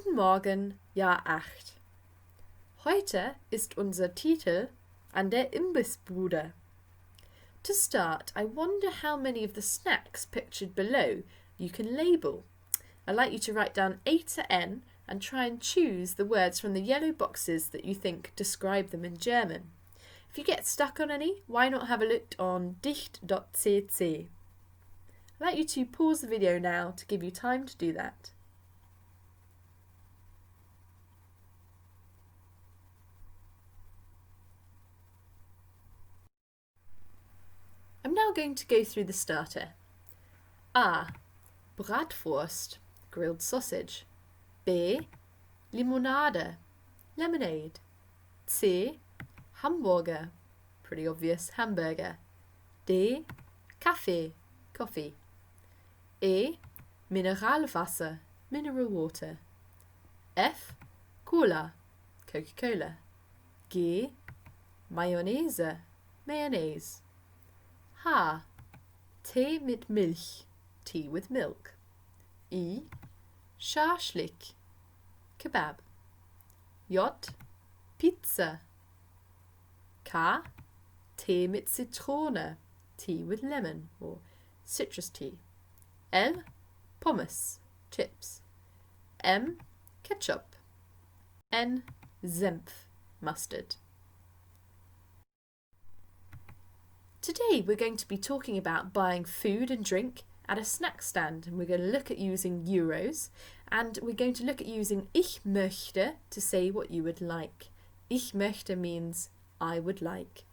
Guten Morgen, Jahr 8. Heute ist unser Titel an der Imbissbude. To start, I wonder how many of the snacks pictured below you can label. I'd like you to write down A to N and try and choose the words from the yellow boxes that you think describe them in German. If you get stuck on any, why not have a look on dicht.cc. I'd like you to pause the video now to give you time to do that. I'm now going to go through the starter. A. Bratwurst, grilled sausage. B. Limonade, lemonade. C. Hamburger, pretty obvious, hamburger. D. Kaffee, coffee. E. Mineralwasser, mineral water. F. Cola, Coca-Cola. G. Mayonnaise, mayonnaise. H. Tee mit Milch, tea with milk. I. Schaschlik, kebab. J. Pizza. K. Tee mit Zitrone, tea with lemon or citrus tea. L. Pommes, chips. M. Ketchup. N. Senf, mustard. Today we're going to be talking about buying food and drink at a snack stand, and we're going to look at using euros, and we're going to look at using ich möchte to say what you would like. Ich möchte means I would like.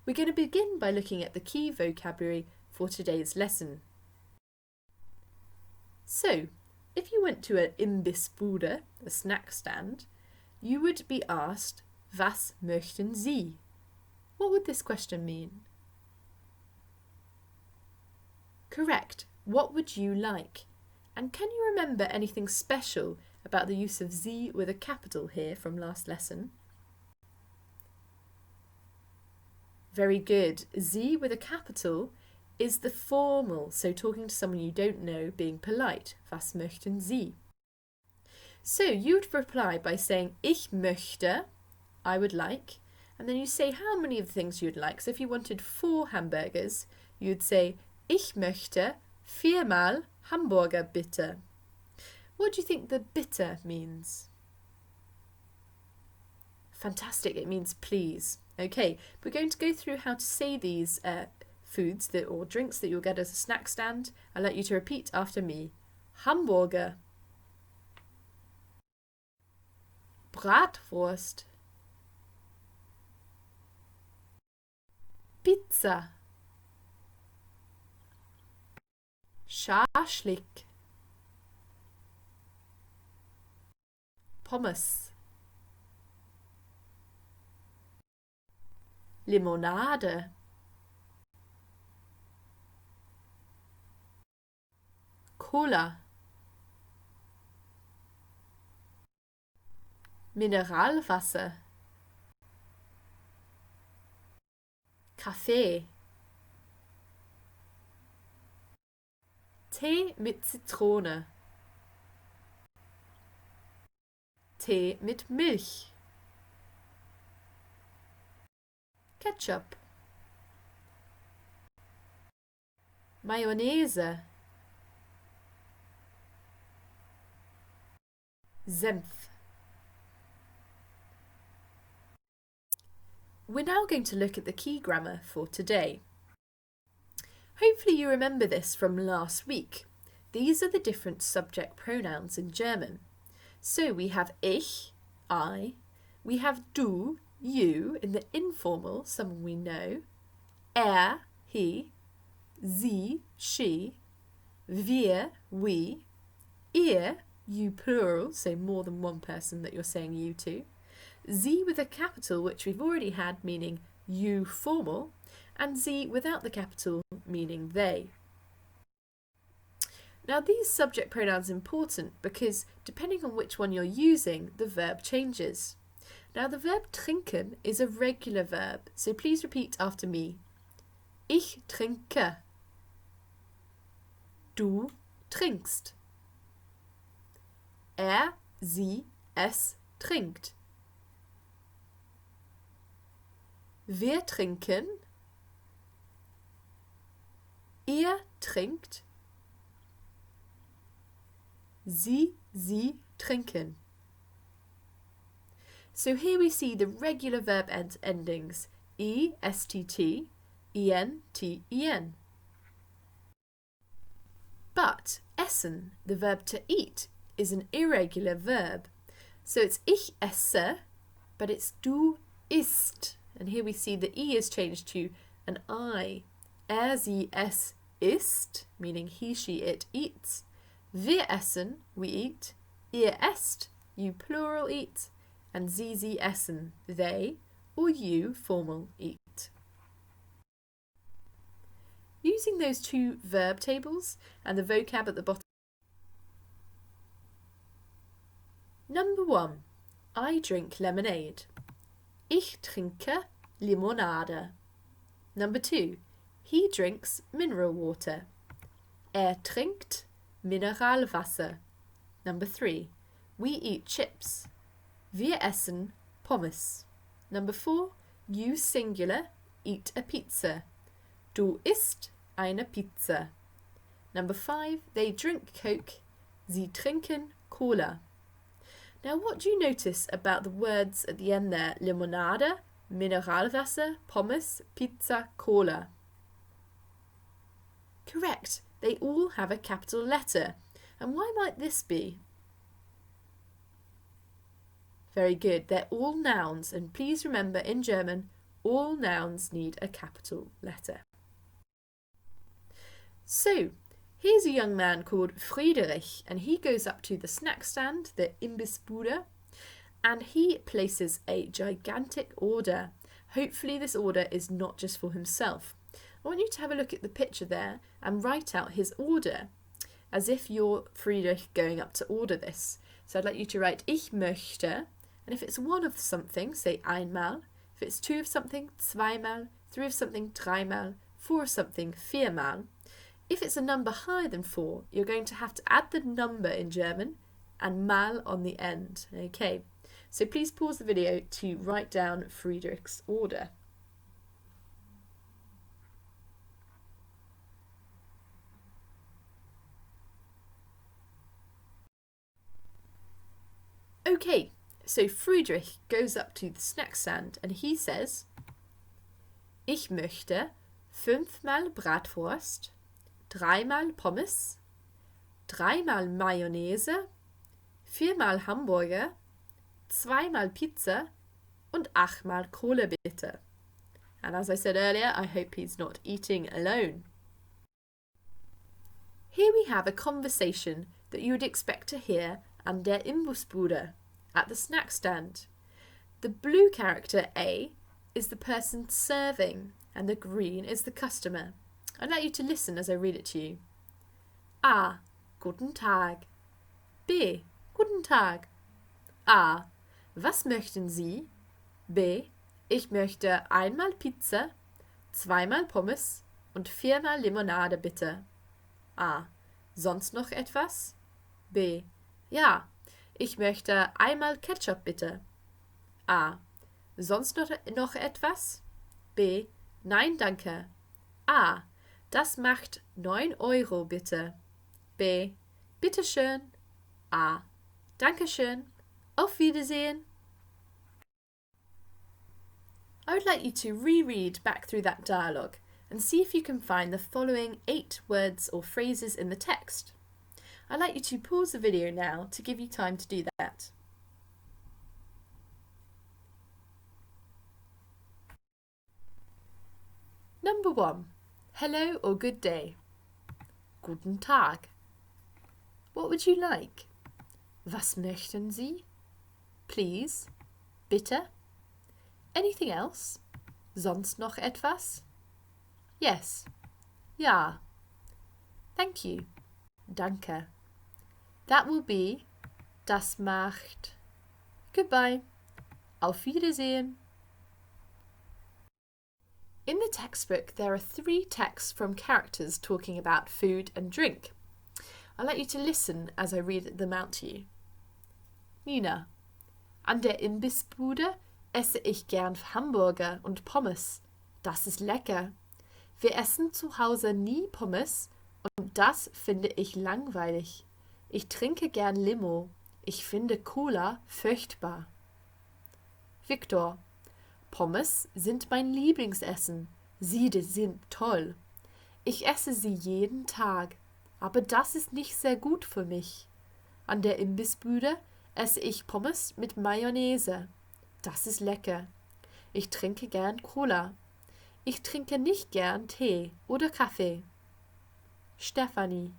We're going to begin by looking at the key vocabulary for today's lesson. So, if you went to an Imbissbude, a snack stand, you would be asked, was möchten Sie? What would this question mean? Correct. What would you like? And can you remember anything special about the use of Sie with a capital here from last lesson? Very good. Sie with a capital is the formal, so talking to someone you don't know, being polite. Was möchten Sie? So you would reply by saying ich möchte, I would like, and then you say how many of the things you'd like. So if you wanted 4 hamburgers, you'd say ich möchte 4-mal Hamburger bitte. What do you think the bitte means? Fantastic, it means please. Okay, we're going to go through how to say these foods or drinks that you'll get at a snack stand. I'll let you to repeat after me. Hamburger. Bratwurst. Pizza. Schaschlik. Pommes. Limonade. Cola. Mineralwasser. Kaffee. Tee mit Zitrone. Tee mit Milch. Ketchup. Mayonnaise. Senf. We're now going to look at the key grammar for today. Hopefully you remember this from last week. These are the different subject pronouns in German. So we have ich, I, we have du, you, in the informal, someone we know, he, sie, she, wir, we, ihr, you plural, so more than one person that you're saying you to, sie with a capital, which we've already had, meaning you formal, and sie without the capital, meaning they. Now these subject pronouns are important because depending on which one you're using, the verb changes. Now the verb trinken is a regular verb, so please repeat after me. Ich trinke. Du trinkst. sie, es trinkt. Wir trinken. Ihr trinkt. Sie trinken. So here we see the regular verb endings E-S-T-T, E-N-T-E-N. But essen, the verb to eat, is an irregular verb. So it's ich esse, but it's du isst. And here we see the E is changed to an I. Sie, es isst, meaning he, she, it eats. Wir essen, we eat. Ihr esst, you plural eat. And sie essen, they, or you, formal, eat. Using those two verb tables and the vocab at the bottom. Number 1. I drink lemonade. Ich trinke Limonade. Number 2. He drinks mineral water. Trinkt Mineralwasser. Number 3. We eat chips. Wir essen Pommes. Number 4. You singular eat a pizza. Du isst eine Pizza. Number 5. They drink Coke. Sie trinken Cola. Now what do you notice about the words at the end there? Limonade, Mineralwasser, Pommes, Pizza, Cola. Correct. They all have a capital letter. And why might this be? Very good. They're all nouns, and please remember in German, all nouns need a capital letter. So, here's a young man called Friedrich, and he goes up to the snack stand, the Imbissbude, and he places a gigantic order. Hopefully this order is not just for himself. I want you to have a look at the picture there and write out his order, as if you're Friedrich going up to order this. So I'd like you to write Ich möchte, and if it's one of something, say einmal. If it's two of something, zweimal. Three of something, dreimal. Four of something, viermal. If it's a number higher than 4, you're going to have to add the number in German and mal on the end. Okay, so please pause the video to write down Friedrich's order. Okay, so Friedrich goes up to the snack stand and he says, Ich möchte 5-mal Bratwurst, 3-mal Pommes, 3-mal Mayonnaise, 4-mal Hamburger, 2-mal Pizza und 8-mal Cola bitte. And as I said earlier, I hope he's not eating alone. Here we have a conversation that you would expect to hear an der Imbissbude, at the snack stand. The blue character A is the person serving and the green is the customer. I'd like you to listen as I read it to you. A. Guten Tag. B. Guten Tag. A. Was möchten Sie? B. Ich möchte 1-mal Pizza, 2-mal Pommes und 4-mal Limonade bitte. A. Sonst noch etwas? B. Ja, ich möchte 1-mal Ketchup bitte. A. Sonst noch etwas? B. Nein, danke. A. Das macht 9 Euro bitte. B. Bitteschön. A. Dankeschön. Auf Wiedersehen. I would like you to reread back through that dialogue and see if you can find the following 8 words or phrases in the text. I'd like you to pause the video now to give you time to do that. Number 1. Hello or good day. Guten Tag. What would you like? Was möchten Sie? Please. Bitte. Anything else? Sonst noch etwas? Yes. Ja. Thank you. Danke. That will be das macht. Goodbye. Auf Wiedersehen. In the textbook, there are 3 texts from characters talking about food and drink. I'd like you to listen as I read them out to you. Nina. An der Imbissbude esse ich gern Hamburger und Pommes. Das ist lecker. Wir essen zu Hause nie Pommes und das finde ich langweilig. Ich trinke gern Limo. Ich finde Cola furchtbar. Viktor. Pommes sind mein Lieblingsessen. Sie sind toll. Ich esse sie jeden Tag, aber das ist nicht sehr gut für mich. An der Imbissbude esse ich Pommes mit Mayonnaise. Das ist lecker. Ich trinke gern Cola. Ich trinke nicht gern Tee oder Kaffee. Stefanie.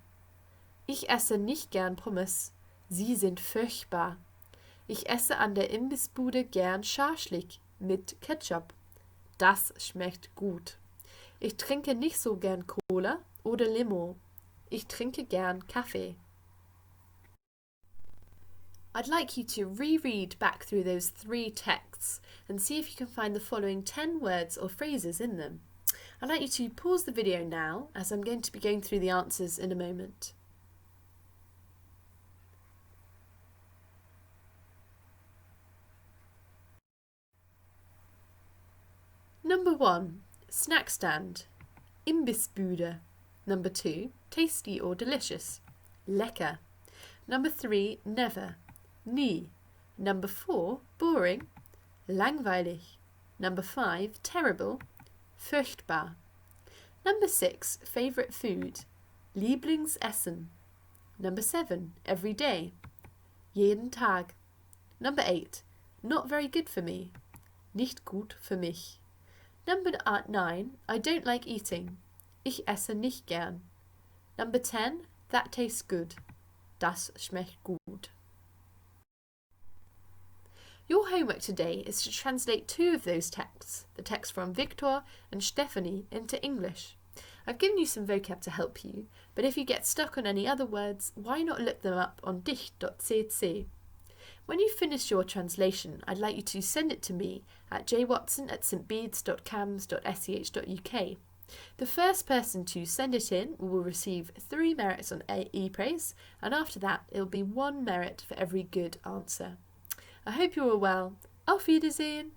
Ich esse nicht gern Pommes. Sie sind furchtbar. Ich esse an der Imbissbude gern Schaschlik mit Ketchup. Das schmeckt gut. Ich trinke nicht so gern Cola oder Limo. Ich trinke gern Kaffee. I'd like you to reread back through those 3 texts and see if you can find the following 10 words or phrases in them. I'd like you to pause the video now as I'm going to be going through the answers in a moment. Number 1, snack stand, Imbissbude. Number 2, tasty or delicious, lecker. Number 3, never, nie. Number 4, boring, langweilig. Number 5, terrible, furchtbar. Number 6, favourite food, Lieblingsessen. Number 7, every day, jeden Tag. Number 8, not very good for me, nicht gut für mich. Number 9, I don't like eating, ich esse nicht gern. Number 10, that tastes good, das schmeckt gut. Your homework today is to translate 2 of those texts, the text from Victor and Stephanie, into English. I've given you some vocab to help you, but if you get stuck on any other words, why not look them up on dicht.cc. When you've finished your translation, I'd like you to send it to me at jwatson@stbedes.cams.sch.uk. The first person to send it in will receive 3 merits on ePraise, and after that it will be 1 merit for every good answer. I hope you're all well. Auf Wiedersehen!